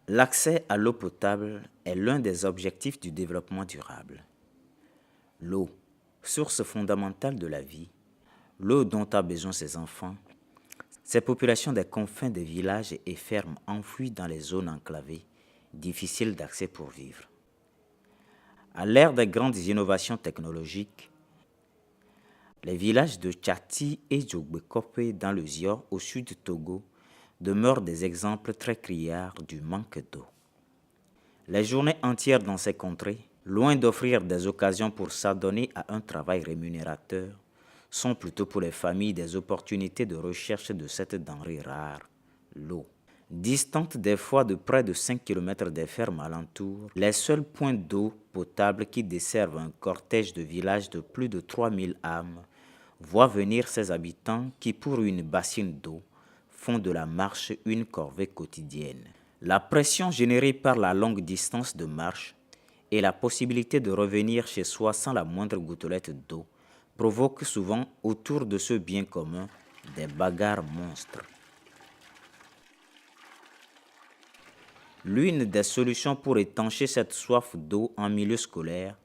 L'accès à l'eau potable est l'un des objectifs du développement durable. L'eau, source fondamentale de la vie, l'eau dont ont besoin ces enfants, ces populations des confins des villages et fermes enfouies dans les zones enclavées, difficiles d'accès pour vivre. À l'ère des grandes innovations technologiques, les villages de Tchati et Djogbekope dans le Zior au sud du Togo demeurent des exemples très criards du manque d'eau. Les journées entières dans ces contrées, loin d'offrir des occasions pour s'adonner à un travail rémunérateur, sont plutôt pour les familles des opportunités de recherche de cette denrée rare, l'eau. Distantes des fois de près de 5 km des fermes alentours, les seuls points d'eau potable qui desservent un cortège de villages de plus de 3000 âmes voient venir ses habitants qui, pour une bassine d'eau, font de la marche une corvée quotidienne. La pression générée par la longue distance de marche et la possibilité de revenir chez soi sans la moindre gouttelette d'eau provoque souvent autour de ce bien commun des bagarres monstres. L'une des solutions pour étancher cette soif d'eau en milieu scolaire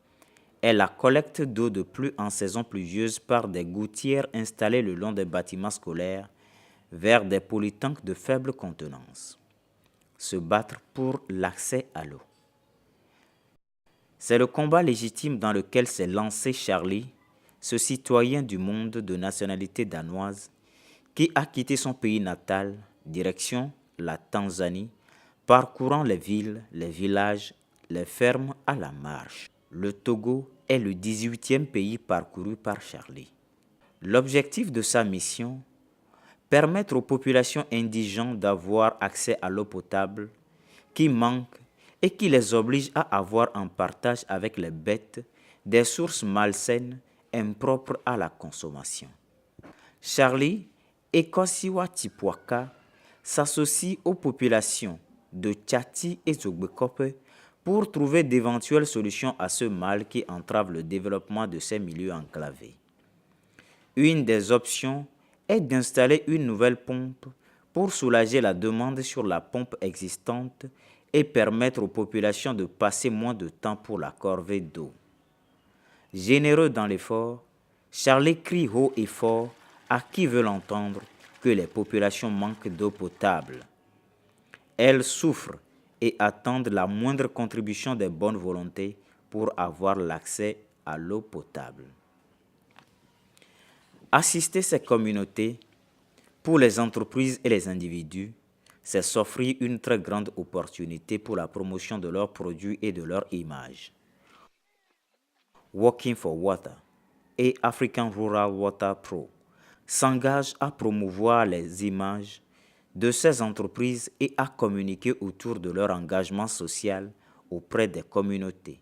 est la collecte d'eau de pluie en saison pluvieuse par des gouttières installées le long des bâtiments scolaires vers des polytanks de faible contenance. Se battre pour l'accès à l'eau. C'est le combat légitime dans lequel s'est lancé Charlie, ce citoyen du monde de nationalité danoise qui a quitté son pays natal, direction la Tanzanie, parcourant les villes, les villages, les fermes à la marche. Le Togo est le 18e pays parcouru par Charlie. L'objectif de sa mission, permettre aux populations indigentes d'avoir accès à l'eau potable qui manque et qui les oblige à avoir en partage avec les bêtes des sources malsaines impropres à la consommation. Charlie et Kosiwa Tipwaka s'associent aux populations de Tchati et Zogbekope pour trouver d'éventuelles solutions à ce mal qui entrave le développement de ces milieux enclavés. Une des options est d'installer une nouvelle pompe pour soulager la demande sur la pompe existante et permettre aux populations de passer moins de temps pour la corvée d'eau. Généreux dans l'effort, Charlie crie haut et fort à qui veut l'entendre que les populations manquent d'eau potable. Elles souffrent et attendent la moindre contribution des bonnes volontés pour avoir l'accès à l'eau potable. Assister ces communautés, pour les entreprises et les individus, c'est s'offrir une très grande opportunité pour la promotion de leurs produits et de leur image. Working for Water et African Rural Water Pro s'engagent à promouvoir les images de ces entreprises et à communiquer autour de leur engagement social auprès des communautés.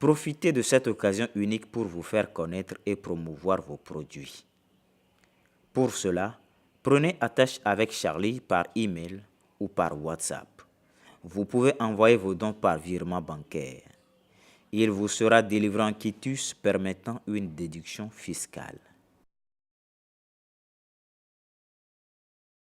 Profitez de cette occasion unique pour vous faire connaître et promouvoir vos produits. Pour cela, prenez attache avec Charlie par email ou par WhatsApp. Vous pouvez envoyer vos dons par virement bancaire. Il vous sera délivré un quitus permettant une déduction fiscale.